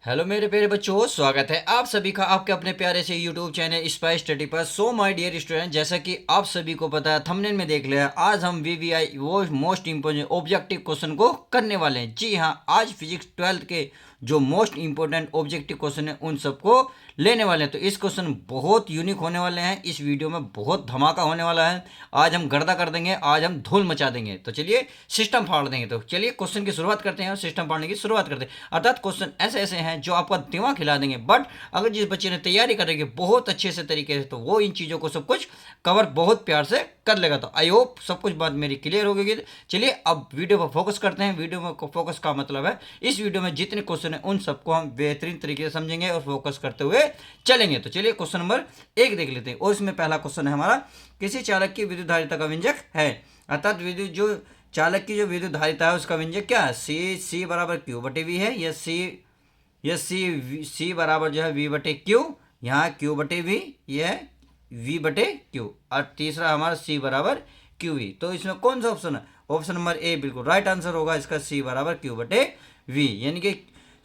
Hello मेरे प्यारे बच्चों, स्वागत है आप सभी का आपके अपने प्यारे से यूट्यूब चैनल स्पाइस स्टडी पर। सो माय डियर स्टूडेंट, जैसा कि आप सभी को पता है, थंबनेल में देख लिया, आज हम वीवीआई वो मोस्ट इंपोर्टेंट ऑब्जेक्टिव क्वेश्चन को करने वाले हैं। जी हाँ, आज फिजिक्स 12th के जो मोस्ट इंपोर्टेंट ऑब्जेक्टिव क्वेश्चन है उन सबको लेने वाले हैं। तो इस क्वेश्चन बहुत यूनिक होने वाले हैं, इस वीडियो में बहुत धमाका होने वाला है। आज हम गर्दा कर देंगे, आज हम धूल मचा देंगे। तो चलिए सिस्टम फाड़ देंगे। तो चलिए क्वेश्चन की शुरुआत करते हैं और सिस्टम फाड़ने की शुरुआत करते हैं। अर्थात क्वेश्चन ऐसे ऐसे हैं जो आपका दिमाग हिला देंगे। बट अगर जिस बच्चे ने तैयारी करेंगे बहुत अच्छे से तरीके से, तो वो इन चीज़ों को सब कुछ कवर बहुत प्यार से कर लेगा। तो आई होप सब कुछ बात मेरी क्लियर हो गई। चलिए अब वीडियो पर फोकस करते हैं। वीडियो में फोकस का मतलब है इस वीडियो में जितने क्वेश्चन हैं उन सबको हम बेहतरीन तरीके से समझेंगे और फोकस करते हुए चलेंगे। तो चलिए क्वेश्चन नंबर 1 देख लेते हैं। और इसमें पहला क्वेश्चन है हमारा, किसी चालक की विद्युत धारिता का व्यंजक है। अर्थात विद्युत जो चालक की जो विद्युत धारिता है उसका व्यंजक क्या है। सी बराबर क्यू बटे वी है, या सी बराबर जो है वी बटे क्यू, यहाँ क्यू बटे वी, ये है वी बटे क्यू। और तीसरा हमारा सी बराबर क्यू वी। तो इसमें कौन सा ऑप्शन है? ऑप्शन नंबर ए बिल्कुल राइट आंसर होगा इसका, सी बराबर क्यू बटे वी, यानी कि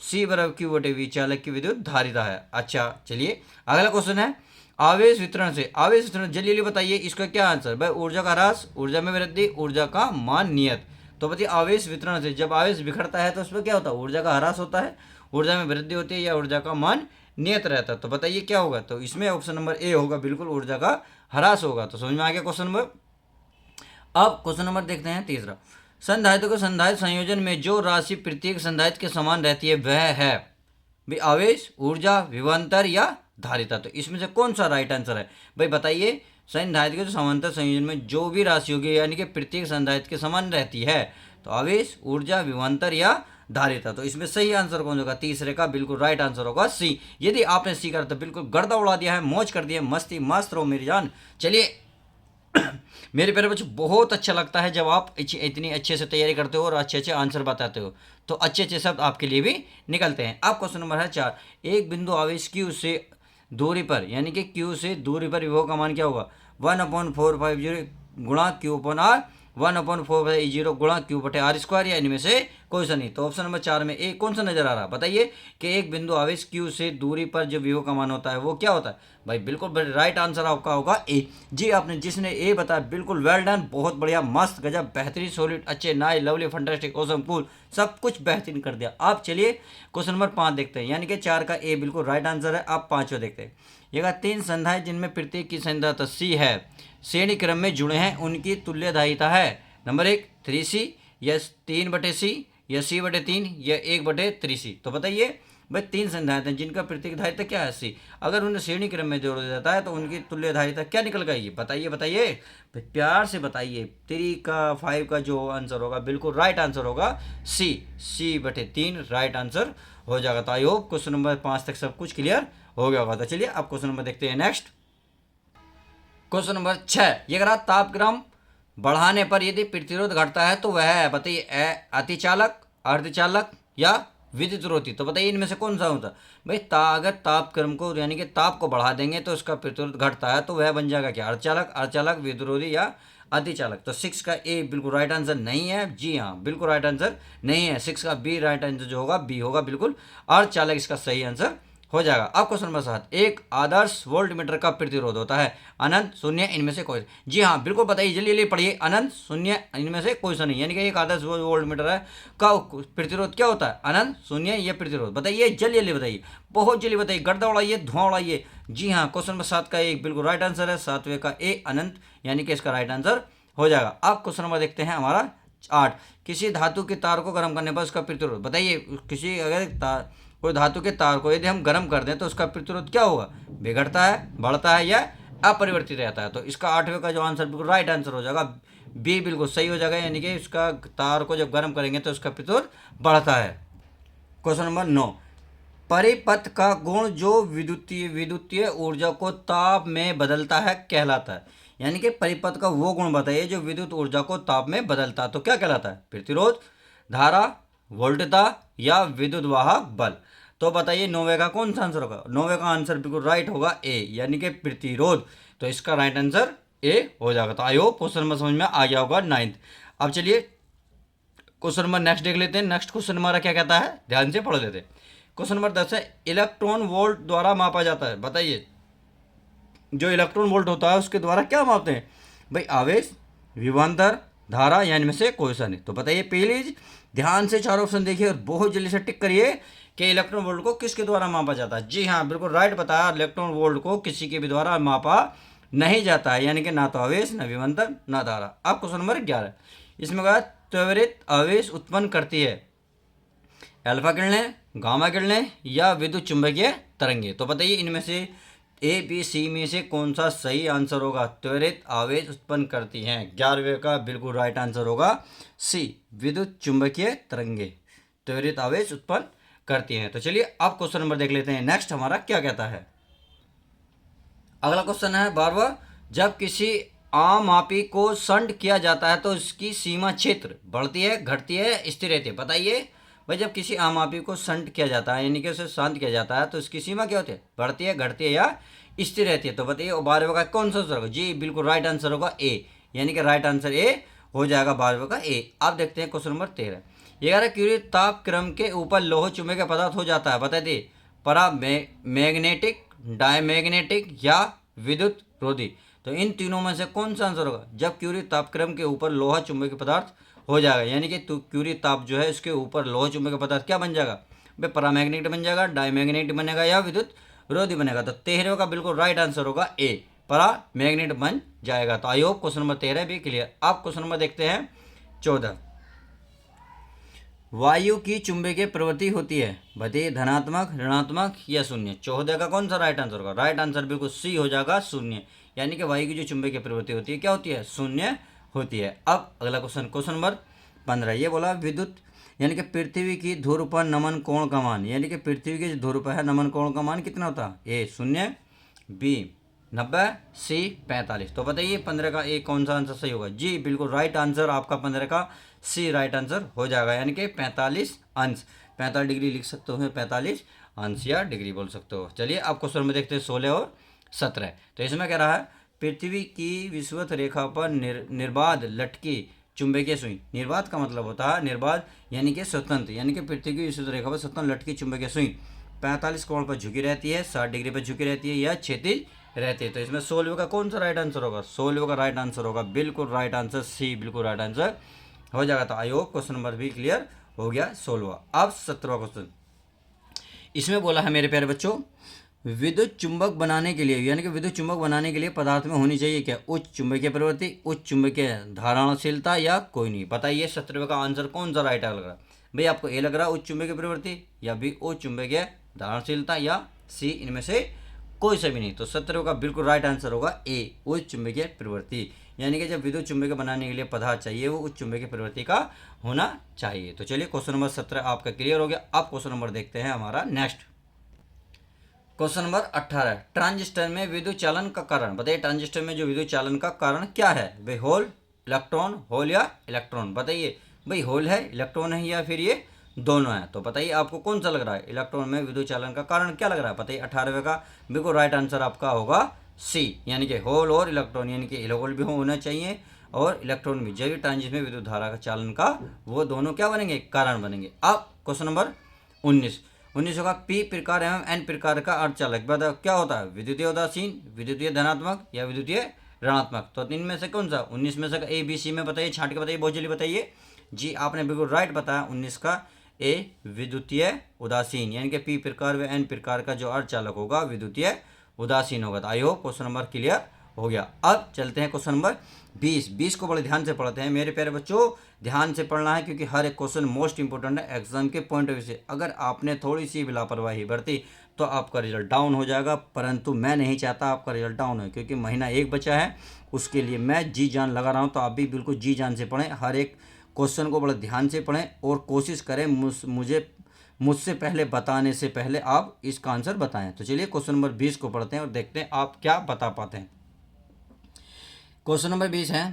सी बराबर क्यू बटे वी चालक की विद्युत धारिता है। अच्छा चलिए अगला क्वेश्चन है, आवेश वितरण से, आवेश वितरण जल्दी जल्दी बताइए इसका क्या आंसर। भाई ऊर्जा का ह्रास, ऊर्जा में वृद्धि, ऊर्जा का मान नियत। तो बताइए आवेश वितरण से जब आवेश बिखरता है तो उसमें क्या होता है? ऊर्जा का ह्रास होता है, ऊर्जा में वृद्धि होती है, या ऊर्जा का मान नियत रहता है। तो बताइए क्या होगा? तो इसमें ऑप्शन नंबर ए होगा, बिल्कुल ऊर्जा का ह्रास होगा। तो समझ में आ गया क्वेश्चन नंबर। अब क्वेश्चन नंबर देखते हैं तीसरा, संधारित्र के संधारित्र संयोजन में जो राशि प्रत्येक संधारित्र के समान रहती है वह है भाई आवेश, ऊर्जा, विभवांतर या धारिता। तो इसमें से कौन सा राइट आंसर है? भाई बताइए, संधारित्र के जो समांतर संयोजन में जो भी राशि होगी यानी कि प्रत्येक संधारित्र के समान रहती है, तो आवेश, ऊर्जा, विभवांतर या धारिता। तो इसमें सही आंसर कौन होगा? तीसरे का बिल्कुल राइट आंसर होगा सी। यदि आपने सी करा तो बिल्कुल गर्दा उड़ा दिया है, मौज कर दिया, मस्ती मस्त रहो मेरी जान। चलिए मेरे प्यारे बच्चों, बहुत अच्छा लगता है जब आप इतनी अच्छे से तैयारी करते हो और अच्छे अच्छे आंसर बताते हो, तो अच्छे अच्छे शब्द आपके लिए भी निकलते हैं। अब क्वेश्चन नंबर है 4, एक बिंदु आवेश क्यू से दूरी पर, यानी कि क्यू से दूरी पर विभव का मान क्या होगा? 1/450 गुणा क्यू अपन आर, 1/450 गुणा क्यू बटे आर स्क्वायर, या इनमें से कोई सा नहीं। तो ऑप्शन नंबर 4 में ए कौन सा नजर आ रहा है? बताइए कि एक बिंदु आवेश क्यू से दूरी पर जो विभव का मान होता है वो क्या होता है? भाई बिल्कुल राइट आंसर आपका होगा ए। जी आपने जिसने ए बताया बिल्कुल वेल डन, बहुत बढ़िया, मस्त, गजब, बेहतरीन, सॉलिड, अच्छे, nice, lovely, fantastic, awesome, cool, सब कुछ बेहतरीन कर दिया। आप चलिए क्वेश्चन नंबर 5 देखते हैं, यानी कि 4 का ए बिल्कुल राइट आंसर है। आप 5वां देखते हैं। ये 3 संधाएं जिनमें प्रत्येक की संधारिता सी है, श्रेणी क्रम में जुड़े हैं, उनकी तुल्य धारिता है। नंबर 1 3C, या 3/C, या C/3, या 1/3C। तो बताइए भाई 3 संधारिता हैं जिनका प्रत्येक धारिता क्या है? सी। अगर उन्हें श्रेणी क्रम में जोड़ा जाता है तो उनकी तुल्य धारिता क्या निकल गई? बताइए बताइए, प्यार से बताइए। 3 का 5 का जो आंसर होगा बिल्कुल राइट आंसर होगा सी, C/3 राइट आंसर हो जाएगा। तो आई होप क्वेश्चन नंबर 5 तक सब कुछ क्लियर हो गया होगा। तो चलिए अब क्वेश्चन नंबर देखते हैं नेक्स्ट। क्वेश्चन नंबर 6, ये अगर तापक्रम बढ़ाने पर यदि प्रतिरोध घटता है तो वह है, बताइए अतिचालक, अर्धचालक या विद्युत रोधी। तो बताइए इनमें से कौन सा होता है? भाई अगर तापक्रम को यानी कि ताप को बढ़ा देंगे तो उसका प्रतिरोध घटता है, तो वह बन जाएगा क्या? अर्धचालक, अर्धचालक, विद्युत रोधी या अतिचालक। तो 6 का ए बिल्कुल राइट आंसर नहीं है। जी हाँ, बिल्कुल राइट आंसर नहीं है। 6 का बी राइट आंसर जो होगा बी होगा, बिल्कुल अर्धचालक इसका सही आंसर हो जाएगा। अब क्वेश्चन नंबर 7, एक आदर्श वोल्टमीटर का प्रतिरोध होता है अनंत, शून्य, इनमें से कोई। जी हाँ बिल्कुल बताइए, जल्दी जल्दी पढ़िए। अनंत, शून्य, इनमें से कोई सा नहीं, यानी कि एक आदर्श वोल्टमीटर है का प्रतिरोध क्या होता है? अनंत, शून्य, ये प्रतिरोध। बताइए जल्दी जल्दी बताइए, बहुत जल्दी बताइए, गर्दा उड़ाइए, धुआं उड़ाइए। जी हाँ, क्वेश्चन नंबर 7 का एक बिल्कुल राइट आंसर है, 7वें का ए अनंत, यानी कि इसका राइट आंसर हो जाएगा। अब क्वेश्चन नंबर देखते हैं हमारा 8, किसी धातु के तार को गर्म करने पर उसका प्रतिरोध। बताइए किसी अगर कोई धातु के तार को यदि हम गर्म कर दें तो उसका प्रतिरोध क्या होगा? बिगड़ता है, बढ़ता है, या अपरिवर्तित रहता है? तो इसका 8वें का जो आंसर बिल्कुल राइट आंसर हो जाएगा, बी बिल्कुल सही हो जाएगा, यानी कि इसका तार को जब गर्म करेंगे तो उसका प्रतिरोध बढ़ता है। क्वेश्चन नंबर 9, परिपथ का गुण जो विद्युतीय ऊर्जा को ताप में बदलता है कहलाता है। यानी कि परिपथ का वो गुण बताइए जो विद्युत ऊर्जा को ताप में बदलता है, तो क्या कहलाता है? प्रतिरोध, धारा, वोल्टता या विद्युत वाहक बल। तो बताइए 9वें का कौन सा आंसर होगा? 9वें का आंसर बिल्कुल राइट होगा ए, यानी कि प्रतिरोध। तो इसका राइट आंसर ए हो जाएगा। तो आई होप क्वेश्चन नंबर समझ में आ गया होगा 9th। अब चलिए क्वेश्चन नंबर नेक्स्ट देख लेते हैं। नेक्स्ट क्वेश्चन हमारा क्या कहता है, ध्यान से पढ़ लेते हैं। क्वेश्चन नंबर 10 है, इलेक्ट्रॉन वोल्ट द्वारा मापा जाता है। बताइए, जो इलेक्ट्रॉन वोल्ट होता है उसके द्वारा क्या मापते हैं भाई? आवेश, विभवांतर, धारा या इनमें से कोई सा नहीं। तो बताइए प्लीज ध्यान से चार ऑप्शन देखिए और बहुत जल्दी से टिक करिए कि इलेक्ट्रॉन वोल्ट को किसके द्वारा मापा जाता है। जी हाँ, बिल्कुल राइट बताया, इलेक्ट्रॉन वोल्ट को किसी के भी द्वारा मापा नहीं जाता है, यानी कि ना तो आवेश, ना विभवांतर, ना धारा। अब क्वेश्चन नंबर 11, इसमें कहा त्वरित आवेश उत्पन्न करती है अल्फा किरणें, गामा किरणें या विद्युत चुंबकीय तरंगे। तो बताइए इनमें से ए बी सी में से कौन सा सही आंसर होगा? त्वरित आवेश उत्पन्न करती हैं। 11वें का बिल्कुल राइट आंसर होगा सी, विद्युत चुंबकीय तरंगे त्वरित आवेश उत्पन्न करती हैं। तो चलिए अब क्वेश्चन नंबर देख लेते हैं, नेक्स्ट हमारा क्या कहता है। अगला क्वेश्चन है 12वां, जब किसी आमापी को संड किया जाता है तो इसकी सीमा क्षेत्र बढ़ती है, घटती है, स्थिर रहती है। बताइए भाई, जब किसी आमापी को संड किया जाता है यानी कि उसे शांत किया जाता है तो इसकी सीमा क्या होती है? बढ़ती है, घटती है या स्थिर रहती है। तो बताइए 12वें का कौन सा आंसर होगा? जी बिल्कुल राइट आंसर होगा ए, यानी कि राइट आंसर ए हो जाएगा 12वें का ए। अब देखते हैं क्वेश्चन नंबर 13, 11 क्यूरी ताप क्रम के ऊपर लौह चुंबकीय पदार्थ हो जाता है। बता दिए परा मैग्नेटिक, डायमैग्नेटिक या विद्युत रोधी। तो इन तीनों में से कौन सा आंसर होगा? जब क्यूरी तापक्रम के ऊपर लोहा चुंबकीय पदार्थ हो जाएगा, यानी कि क्यूरी ताप जो है इसके ऊपर लोहा चुंबकीय पदार्थ क्या बन जाएगा भाई? परामैग्नेटिक बन जाएगा, डायमैग्नेटिक बनेगा या विद्युत रोधी बनेगा। तो 13वें का बिल्कुल राइट आंसर होगा ए, परामैग्नेट बन जाएगा। तो आई होप क्वेश्चन नंबर 13 भी क्लियर। अब क्वेश्चन नंबर देखते हैं 14, वायु की चुंबकीय प्रवृत्ति होती है। बताइए धनात्मक, ऋणात्मक या शून्य। 14 का कौन सा राइट आंसर होगा? राइट आंसर बिल्कुल सी हो जाएगा, शून्य, यानी कि वायु की जो चुंबकीय प्रवृत्ति होती है क्या होती है? शून्य होती है। अब अगला क्वेश्चन, क्वेश्चन नंबर 15, ये बोला विद्युत यानी कि पृथ्वी की ध्रुव पर नमन कोण का मान, यानी कि पृथ्वी के जो ध्रुव पर है नमन कोण का मान कितना होता है? ए 0, बी 90, सी 45। तो बताइए 15 का ए कौन सा आंसर सही होगा? जी बिल्कुल राइट आंसर आपका 15 का सी राइट आंसर हो जाएगा, यानी कि 45 अंश। 45 डिग्री लिख सकते हो, 45 अंश या डिग्री बोल सकते हो। चलिए अब क्वेश्चन में देखते हैं 16 और 17। तो इसमें कह रहा है पृथ्वी की विषुवत रेखा पर निर्बाध लटकी चुंबकीय सुई। निर्बाध का मतलब होता है, निर्बाध यानी कि स्वतंत्र, यानी कि पृथ्वी की विषुवत रेखा पर स्वतंत्र लटकी चुंबकीय सुई 45 कोण पर झुकी रहती है, 60 डिग्री पर झुकी रहती है या क्षैतिज रहती है। तो इसमें 16वें का कौन सा राइट आंसर होगा? 16वें का राइट आंसर होगा बिल्कुल राइट आंसर सी, बिल्कुल राइट आंसर हो जाएगा। तो आई होप क्वेश्चन नंबर भी क्लियर हो गया 16वां। अब 17वां क्वेश्चन, इसमें बोला है मेरे प्यारे बच्चों, विद्युत चुंबक बनाने के लिए, यानी कि विद्युत चुंबक बनाने के लिए पदार्थ में होनी चाहिए क्या? उच्च चुंबकीय प्रवृत्ति, उच्च चुंबकीय धारणशीलता या कोई नहीं। बताइए 17वें का आंसर कौन सा राइट लग रहा है भाई? आपको ए लग रहा है उच्च चुंबकीय प्रवृत्ति, या बी उच्च चुंबकीय धारणशीलता, या सी इनमें से कोई सा भी नहीं। तो 17वें का बिल्कुल राइट आंसर होगा ए, उच्च चुंबकीय प्रवृत्ति, यानी कि जब विद्युत चुंबकीय बनाने के लिए पदार्थ चाहिए वो उच्च चुंबकीय प्रवृत्ति का होना चाहिए। तो चलिए क्वेश्चन नंबर 17 आपका क्लियर हो गया। अब क्वेश्चन नंबर देखते हैं हमारा नेक्स्ट, क्वेश्चन नंबर 18, ट्रांजिस्टर में विद्युत चालन का कारण। बताइए ट्रांजिस्टर में जो विद्युत चालन का कारण क्या है भाई? होल, इलेक्ट्रॉन, होल या इलेक्ट्रॉन। बताइए भाई होल है, इलेक्ट्रॉन है या फिर ये दोनों है। तो बताइए आपको कौन सा लग रहा है? इलेक्ट्रॉन में विद्युत चालन का कारण क्या लग रहा है? बताइए 18वें का बिल्कुल राइट आंसर आपका होगा सी, यानी कि होल और इलेक्ट्रॉन, यानी कि होल भी होना चाहिए और इलेक्ट्रॉन भी। जब ट्रांजिस्टर में विद्युत धारा का चालन का वो दोनों क्या बनेंगे? कारण बनेंगे। अब क्वेश्चन नंबर 19 होगा पी प्रकार एवं एन प्रकार का अर्धचालक। बताओ क्या होता है? विद्युतीय उदासीन, विद्युतीय धनात्मक या विद्युतीय ऋणात्मक। तो इनमें से कौन सा? 19 में से ए बी सी में बताइए, छांट के बताइए, बहुत जल्दी बताइए। जी आपने बिल्कुल राइट बताया, 19 का ए विद्युतीय उदासीन, यानी कि पी प्रकार व एन प्रकार का जो अर्धचालक होगा विद्युतीय उदासीन होगा। तो आई होप क्वेश्चन नंबर क्लियर हो गया। अब चलते हैं क्वेश्चन नंबर 20 को बड़े ध्यान से पढ़ते हैं मेरे प्यारे बच्चों, ध्यान से पढ़ना है क्योंकि हर एक क्वेश्चन मोस्ट इंपॉर्टेंट है एग्जाम के पॉइंट ऑफ व्यू से। अगर आपने थोड़ी सी भी लापरवाही बरती तो आपका रिजल्ट डाउन हो जाएगा, परंतु मैं नहीं चाहता आपका रिजल्ट डाउन हो, क्योंकि महीना एक बचा है, उसके लिए मैं जी जान लगा रहा हूँ। तो आप भी बिल्कुल जी जान से पढ़ें, हर एक क्वेश्चन को बड़े ध्यान से पढ़ें और कोशिश करें मुझसे पहले बताने से पहले आप इसका आंसर बताएं। तो चलिए क्वेश्चन नंबर 20 को पढ़ते हैं और देखते हैं आप क्या बता पाते हैं। क्वेश्चन नंबर 20 है,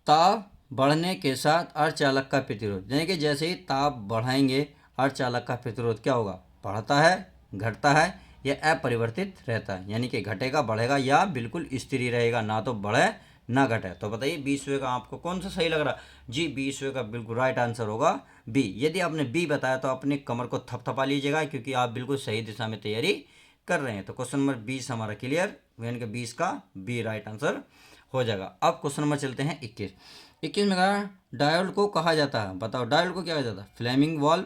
ताप बढ़ने के साथ अर्धचालक का प्रतिरोध, यानी कि जैसे ही ताप बढ़ाएंगे अर्धचालक का प्रतिरोध क्या होगा? बढ़ता है, घटता है या अपरिवर्तित रहता है, यानी कि घटेगा, बढ़ेगा या बिल्कुल स्थिर ही रहेगा, ना तो बढ़े ना घटे। तो बताइए 20वें का आपको कौन सा सही लग रहा है? जी 20वें का बिल्कुल राइट आंसर होगा बी। यदि आपने बी बताया तो अपने कमर को थपथपा लीजिएगा, क्योंकि आप बिल्कुल सही दिशा में तैयारी कर रहे हैं। तो क्वेश्चन नंबर 20 हमारा क्लियर, यानी कि 20 का बी राइट आंसर हो जाएगा। अब क्वेश्चन नंबर चलते हैं 21। 21 में कहा डायोड को कहा जाता है, बताओ डायोड को क्या कहा जाता है? फ्लेमिंग वाल्व,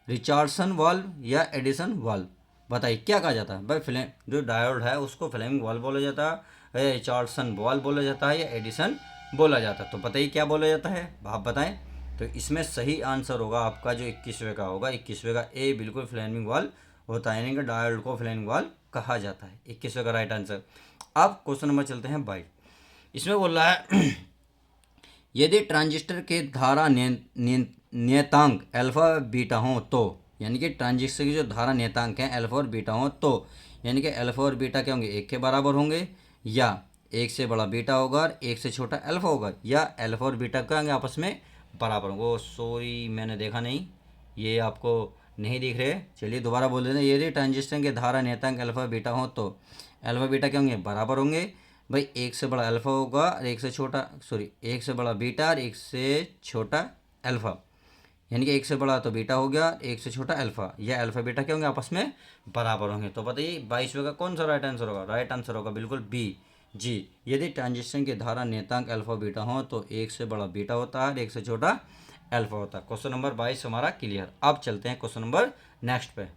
रिचार्डसन वाल्व या एडिसन वाल्व? बताइए क्या कहा जाता है भाई? जो डायोड है उसको फ्लेमिंग वाल्व बोला जाता है, रिचार्डसन वाल्व बोला जाता है, या एडिसन बोला जाता है? तो बताइए क्या बोला जाता है, आप बताएं। तो इसमें सही आंसर होगा आपका जो 21वें का होगा, 21वें का ए बिल्कुल फ्लेमिंग वाल्व होता है, यानी कि डायोड को फ्लेमिंग वाल्व कहा जाता है। 21वें का राइट आंसर। अब क्वेश्चन नंबर चलते हैं 22। इसमें बोल रहा है यदि ट्रांजिस्टर के धारा नियतांक अल्फा बीटा हो तो, यानी कि ट्रांजिस्टर की जो धारा नियतांक है अल्फा और बीटा हो तो, यानी कि अल्फा और बीटा क्या होंगे? एक के बराबर होंगे, या एक से बड़ा बीटा होगा और एक से छोटा अल्फा होगा, या अल्फा और बीटा क्या होंगे? आपस में बराबर होंगे। वो सॉरी मैंने देखा नहीं, ये आपको नहीं दिख रहे, चलिए दोबारा बोल देते हैं। यदि ट्रांजिस्टर के धारा नियतांक अल्फा बीटा हो तो अल्फा बीटा क्या होंगे? बराबर होंगे। भाई एक से बड़ा अल्फा होगा और एक से छोटा, सॉरी एक से बड़ा बीटा और एक से छोटा अल्फा, यानी कि एक से बड़ा तो बीटा हो गया, एक से छोटा अल्फा, या अल्फा बीटा क्या होंगे? आपस में बराबर होंगे। तो बताइए 22वें का कौन सा राइट आंसर होगा? राइट आंसर होगा बिल्कुल बी जी। यदि ट्रांजिस्टर की धारा नियतांक अल्फा बीटा हो तो एक से बड़ा बीटा होता है और एक से छोटा अल्फा होता है। क्वेश्चन नंबर 22 हमारा क्लियर। अब चलते हैं क्वेश्चन नंबर नेक्स्ट पे।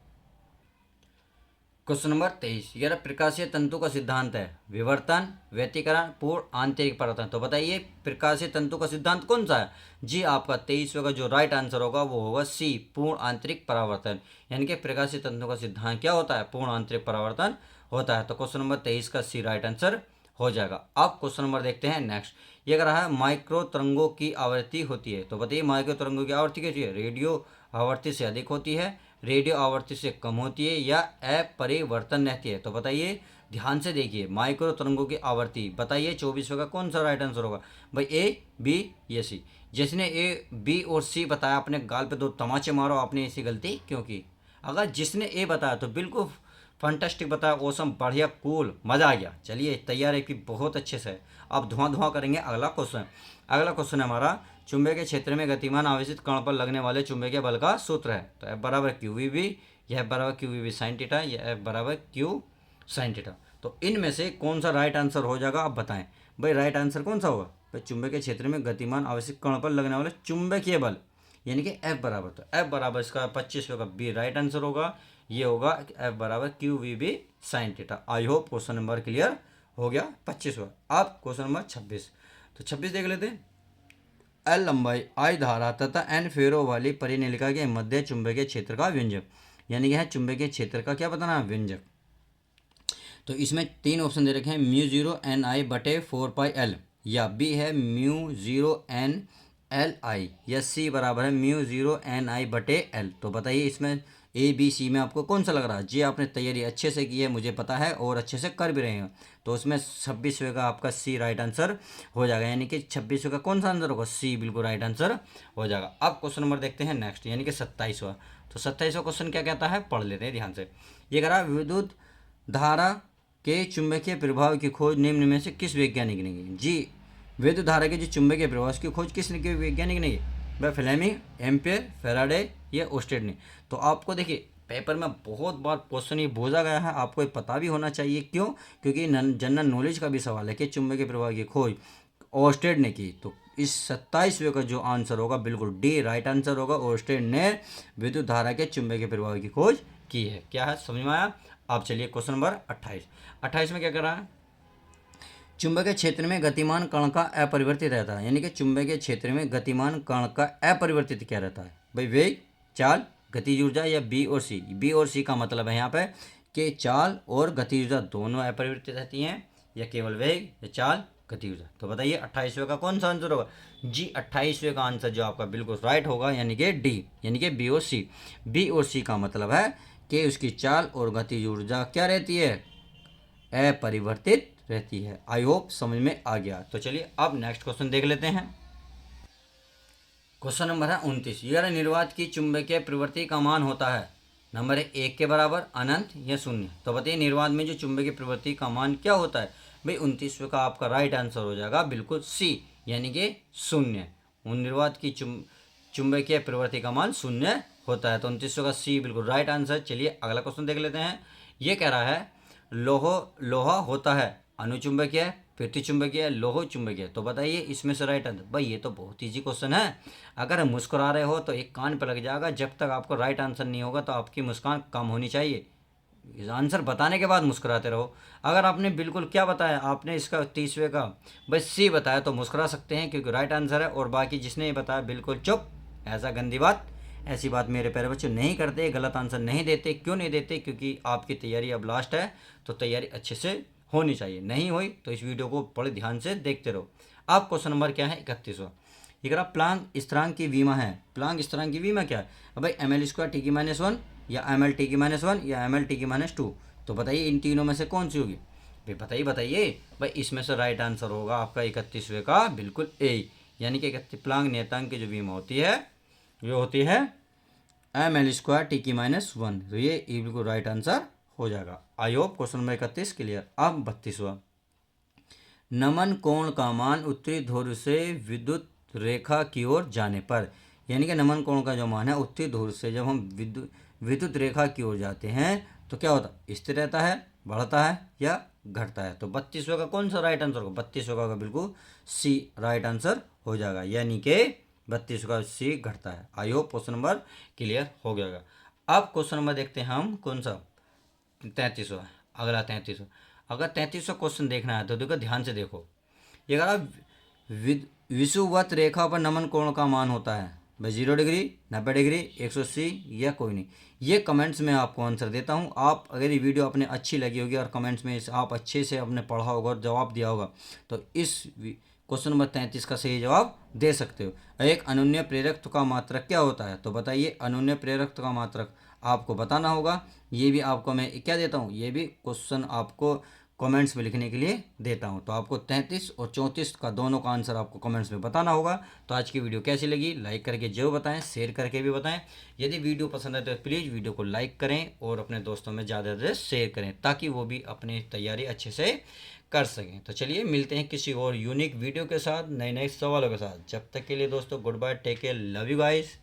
क्वेश्चन नंबर 23, यह प्रकाशीय तंतु का सिद्धांत है, विवर्तन, व्यतिकरण, पूर्ण आंतरिक परावर्तन। तो बताइए प्रकाशीय तंतु का सिद्धांत कौन सा है? जी आपका 23वें का जो राइट आंसर होगा वो होगा सी, पूर्ण आंतरिक परावर्तन। यानी कि प्रकाशीय तंतु का सिद्धांत क्या होता है? पूर्ण आंतरिक परावर्तन होता है। तो क्वेश्चन नंबर 23 का सी राइट आंसर हो जाएगा। अब क्वेश्चन नंबर देखते हैं नेक्स्ट। ये कह रहा है माइक्रो तरंगों की आवृत्ति होती है। तो बताइए माइक्रो तरंगों की आवृत्ति कैसी है? रेडियो आवृत्ति से अधिक होती है, रेडियो आवृत्ति से कम होती है, या अपरिवर्तन रहती है? तो बताइए ध्यान से देखिए, माइक्रो तरंगों की आवृत्ति बताइए 24वें का कौन सा राइट आंसर होगा? भाई ए, बी या सी? जिसने ए, बी और सी बताया अपने गाल पे दो तमाचे मारो, आपने ऐसी गलती क्यों की? अगर जिसने ए बताया तो बिल्कुल फंटास्टिक बताया, ओसम, बढ़िया, कूल, मज़ा आ गया। चलिए तैयार है कि बहुत अच्छे से। अब धुआं धुआं करेंगे अगला क्वेश्चन। अगला क्वेश्चन है हमारा चुंबकीय क्षेत्र में गतिमान आवेशित कण पर लगने वाले चुंबकीय बल का सूत्र है। तो F बराबर क्यू वी बी, यह बराबर Q V B sine theta, यह F बराबर क्यू साइन थीटा। तो इनमें से कौन सा राइट आंसर हो जाएगा आप बताएं। भाई राइट आंसर कौन सा होगा? भाई चुंबकीय क्षेत्र में गतिमान आवेशित कण पर लगने वाले चुंबकीय बल, यानी कि F बराबर, तो F बराबर इसका 25वें का बी राइट आंसर होगा। ये होगा F बराबर Q V B sine theta. I hope question number clear हो गया 25वां। अब क्वेश्चन नंबर 26। तो 26 देख लेते हैं। एल लंबाई, आई धारा तथा एन फेरों वाली परिनिलिका के मध्य चुंबकीय क्षेत्र का व्यंजक, यानी कि है चुंबकीय क्षेत्र का क्या बताना है? व्यंजक। तो इसमें तीन ऑप्शन दे रखे हैं, म्यू जीरो एन आई बटे 4 पाई एल, या बी है mu zero N L I, या सी बराबर है म्यू जीरो एन आई बटे एल। तो बताइए इसमें ए बी सी में आपको कौन सा लग रहा है? जी आपने तैयारी अच्छे से की है मुझे पता है, और अच्छे से कर भी रहे हैं। तो उसमें 26वें का आपका सी राइट आंसर हो जाएगा, यानी कि 26वें का कौन सा आंसर होगा? सी बिल्कुल राइट आंसर हो जाएगा। अब क्वेश्चन नंबर देखते हैं नेक्स्ट, यानी कि 27वां। तो 27वां क्वेश्चन क्या कहता है पढ़ लेते हैं ध्यान से। ये कह रहा है विद्युत धारा के चुंबकीय प्रभाव की खोज निम्न में से किस वैज्ञानिक ने की? जी विद्युत धारा के जो चुंबकीय प्रभाव की खोज किसने की? वैज्ञानिक ने की। वह फ्लेमिंग, एम्पियर, फेराडे या ओस्टेड ने। तो आपको देखिए पेपर में बहुत बार क्वेश्चन ये पूछा गया है, आपको ये पता भी होना चाहिए। क्यों? क्योंकि जनरल नॉलेज का भी सवाल है कि चुंबकीय प्रभाव की खोज ओस्टेड ने की। तो इस 27वें का जो आंसर होगा बिल्कुल डी राइट आंसर होगा। ओस्टेड ने विद्युत धारा के चुंबकीय प्रभाव की खोज की है। क्या है समझ में आया? अब चलिए क्वेश्चन नंबर 28। 28 में क्या कर रहा है? चुंबकीय क्षेत्र में गतिमान कण का अपरिवर्तित रहता है, यानी कि चुंबकीय क्षेत्र में गतिमान कण का अपरिवर्तित क्या रहता है? भाई वेग, चाल, गतिज ऊर्जा, या बी और सी? बी और सी का मतलब है यहाँ पे कि चाल और गतिज ऊर्जा दोनों अपरिवर्तित रहती हैं, या केवल वेग या चाल गतिज ऊर्जा? तो बताइए 28वें का कौन सा आंसर होगा? जी 28वें का आंसर जो आपका बिल्कुल राइट होगा, यानी कि डी, यानी कि बी और सी। बी और सी का मतलब है कि उसकी चाल और गतिज ऊर्जा क्या रहती है? अपरिवर्तित रहती है। आई होप समझ में आ गया। तो चलिए अब नेक्स्ट क्वेश्चन देख लेते हैं। क्वेश्चन नंबर है 29। यह निर्वात की चुंबकीय प्रवृत्ति का मान होता है, नंबर है 1 के बराबर, अनंत या शून्य। तो बताइए निर्वात में जो चुंबकीय प्रवृत्ति का मान क्या होता है? भाई 29वें का आपका राइट आंसर हो जाएगा बिल्कुल सी, यानी कि शून्य। उन निर्वात की चुंबकीय प्रवृत्ति का मान शून्य होता है। तो 2900 का सी बिल्कुल राइट आंसर। चलिए अगला क्वेश्चन देख लेते हैं। ये कह रहा है लोहा होता है अनुचुंबकीय, पृथ्वी चुंबकीय, लोह चुंबकीय। तो बताइए इसमें से राइट आंसर। भाई ये तो बहुत ईजी क्वेश्चन है। अगर हम मुस्कुरा रहे हो तो एक कान पर लग जाएगा। जब तक आपको राइट आंसर नहीं होगा तो आपकी मुस्कान कम होनी चाहिए। आंसर बताने के बाद मुस्कुराते रहो। अगर आपने बिल्कुल क्या बताया, आपने इसका 30वें का भाई सी बताया तो मुस्कुरा सकते हैं क्योंकि राइट आंसर है। और बाकी जिसने ये बताया बिल्कुल चुप। ऐसा गंदी बात, ऐसी बात मेरे प्यारे बच्चों नहीं करते, गलत आंसर नहीं देते। क्यों नहीं देते? क्योंकि आपकी तैयारी अब लास्ट है, तो तैयारी अच्छे से होनी चाहिए। नहीं हुई तो इस वीडियो को बड़े ध्यान से देखते रहो। अब क्वेश्चन नंबर क्या है? 31वां। ये कह रहा प्लांक स्थिरांक की विमा है। प्लांक स्थिरांक की विमा क्या है? अब भाई ml² t की -1 या ml t की -1 या ml t की -2। तो बताइए इन तीनों में से कौन सी होगी? भाई बताइए भाई इसमें से राइट आंसर होगा आपका 31वें का बिल्कुल ए। यानी कि 31 प्लांक नियतांक की जो विमा होती है वो होती है ml² t की -1। तो ये बिल्कुल राइट आंसर हो जाएगा। आई होप क्वेश्चन नंबर 31 क्लियर। अब 32वां। नमन कोण का मान उत्तरी ध्रुव से विद्युत रेखा की ओर जाने पर, यानी कि नमन कोण का जो मान है उत्तरी ध्रुव से जब हम विद्युत रेखा की ओर जाते हैं तो क्या होता है? स्थिर रहता है, बढ़ता है या घटता है? तो 32वें का कौन सा राइट आंसर होगा? 32वें का बिल्कुल सी राइट आंसर हो जाएगा। यानी कि 32 का सी घटता है। आई होप क्वेश्चन नंबर क्लियर हो गया। अब क्वेश्चन नंबर देखते हैं हम कौन सा? 33वां। अगला 33वां। अगर 33वां क्वेश्चन देखना है तो देखो ध्यान से देखो। ये कहा विषुवत रेखा पर नमन कोण का मान होता है भाई 0 डिग्री, 90 डिग्री, 180 या कोई नहीं। ये कमेंट्स में आपको आंसर देता हूँ। आप अगर ये वीडियो अपने अच्छी लगी होगी और कमेंट्स में आप अच्छे से अपने पढ़ा होगा और जवाब दिया होगा तो इस क्वेश्चन नंबर 33 का सही जवाब दे सकते हो। एक अनुन्य प्रेरकत्व का मात्रक क्या होता है? तो बताइए अनुन्य प्रेरकत्व का मात्रक आपको बताना होगा। ये भी आपको मैं क्या देता हूँ, ये भी क्वेश्चन आपको कमेंट्स में लिखने के लिए देता हूँ। तो आपको 33 और 34 का दोनों का आंसर आपको कमेंट्स में बताना होगा। तो आज की वीडियो कैसी लगी लाइक करके जरूर बताएं, शेयर करके भी बताएं। यदि वीडियो पसंद है तो प्लीज़ वीडियो को लाइक करें और अपने दोस्तों में ज़्यादा से शेयर करें ताकि वो भी अपनी तैयारी अच्छे से कर सकें। तो चलिए मिलते हैं किसी और यूनिक वीडियो के साथ, नए नए सवालों के साथ। जब तक के लिए दोस्तों good bye, take care, love you guys.